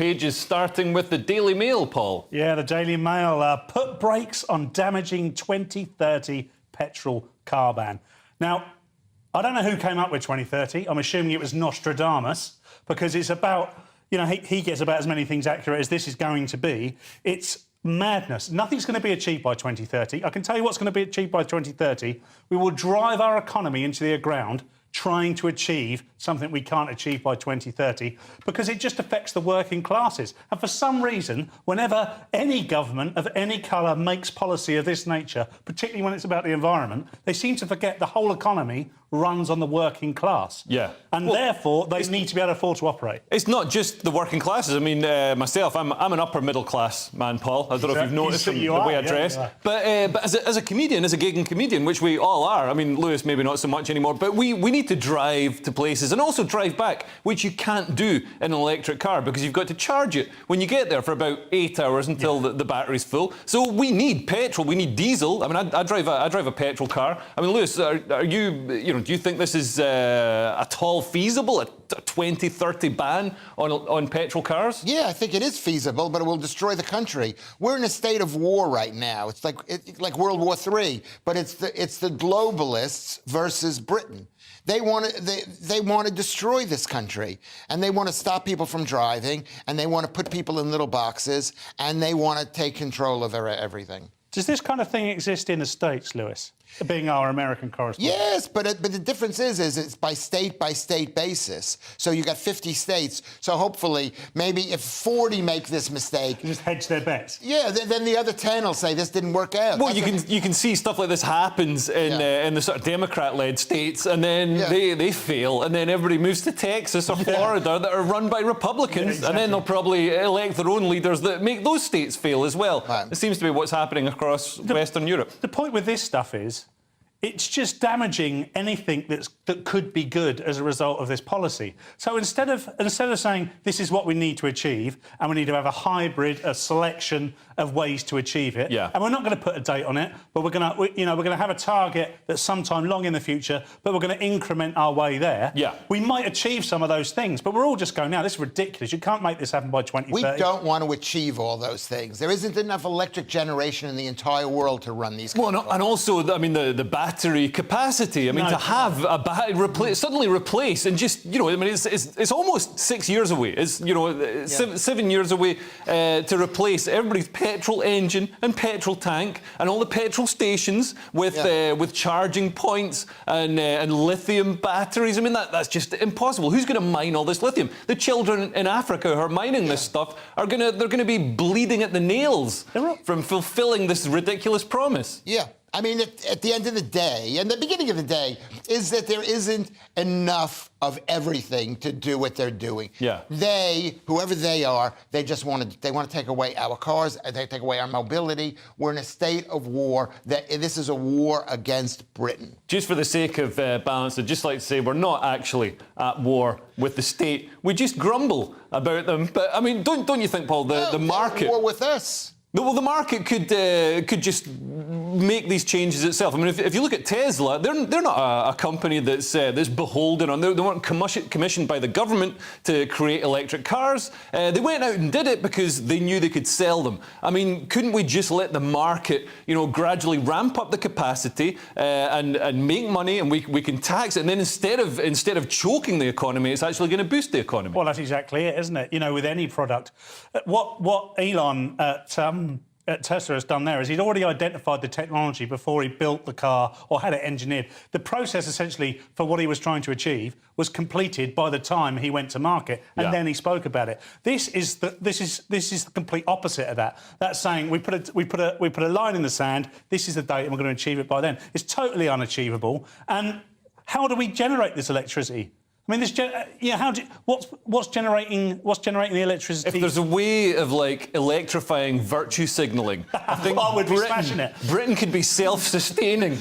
Pages starting with the Daily Mail, Paul. Yeah, the Daily Mail put brakes on damaging 2030 petrol car ban. Now, I don't know who came up with 2030. I'm assuming it was Nostradamus, because it's about, you know, he gets about as many things accurate as this is going to be. It's madness. Nothing's going to be achieved by 2030. I can tell you what's going to be achieved by 2030. We will drive our economy into the ground trying to achieve something we can't achieve by 2030, because it just affects the working classes. And for some reason, whenever any government of any colour makes policy of this nature, particularly when it's about the environment, they seem to forget the whole economy runs on the working class. Yeah. And therefore, they need to be able to afford to operate. It's not just the working classes. I mean, myself, I'm an upper middle class man, Paul. I don't know if you've noticed from the way I dress. But as a comedian, as a gigging comedian, which we all are, I mean, Lewis maybe not so much anymore, but we need to drive to places and also drive back, which you can't do in an electric car because you've got to charge it when you get there for about 8 hours until the battery's full. So we need petrol, we need diesel. I mean, I drive a petrol car. I mean, Lewis, are you do you think this is at all feasible, a 2030 ban on petrol cars? Yeah, I think it is feasible, but it will destroy the country. We're in a state of war right now. It's like World War III, but it's the globalists versus Britain. They want to destroy this country, and they want to stop people from driving, and they want to put people in little boxes, and they want to take control of everything. Does this kind of thing exist in the States, Lewis? Being our American correspondent. Yes, but the difference is it's by state basis. So you got 50 states. So hopefully, maybe if 40 make this mistake, You just hedge their bets. yeah, then the other 10 will say this didn't work out. Well, you can see stuff like this happens in the sort of Democrat-led states, and then they fail, and then everybody moves to Texas or Florida that are run by Republicans, and then they'll probably elect their own leaders that make those states fail as well. Right. It seems to be what's happening across Western Europe. The point with this stuff is, it's just damaging anything that could be good as a result of this policy. So instead of saying this is what we need to achieve, and we need to have a hybrid, a selection of ways to achieve it, and we're not going to put a date on it, but we're going to have a target that's sometime long in the future, but we're going to increment our way there. Yeah. We might achieve some of those things, but we're all just going, now this is ridiculous. You can't make this happen by 2030. We don't want to achieve all those things. There isn't enough electric generation in the entire world to run these. Well, and also, I mean, the battery capacity. I mean, to have a battery suddenly replace and just, you know, I mean, it's almost 6 years away. It's, you know, 7 years away to replace everybody's petrol engine and petrol tank and all the petrol stations with charging points and lithium batteries. I mean, that's just impossible. Who's going to mine all this lithium? The children in Africa who are mining this stuff they're going to be bleeding at the nails from fulfilling this ridiculous promise. Yeah. I mean, at the end of the day, and the beginning of the day, is that there isn't enough of everything to do what they're doing. Yeah. Whoever they are, they want to take away our cars, they take away our mobility. We're in a state of war. This is a war against Britain. Just for the sake of balance, I'd just like to say we're not actually at war with the state. We just grumble about them. But, I mean, don't you think, Paul, the market... War with us. Well, the market could just make these changes itself. I mean, if you look at Tesla, they're not a company that's beholden on. They weren't commissioned by the government to create electric cars. They went out and did it because they knew they could sell them. I mean, couldn't we just let the market, you know, gradually ramp up the capacity and make money, and we can tax it, and then instead of choking the economy, it's actually going to boost the economy. Well, that's exactly it, isn't it? You know, with any product, what Elon at Tesla has done there is he'd already identified the technology before he built the car or had it engineered. The process, essentially, for what he was trying to achieve was completed by the time he went to market, and then he spoke about it. This is the complete opposite of that. That's saying we put a line in the sand. This is the date, and we're going to achieve it by then. It's totally unachievable. And how do we generate this electricity? I mean, what's generating the electricity? If there's a way of, like, electrifying virtue signalling, I think I would be smashing it. Britain could be self-sustaining.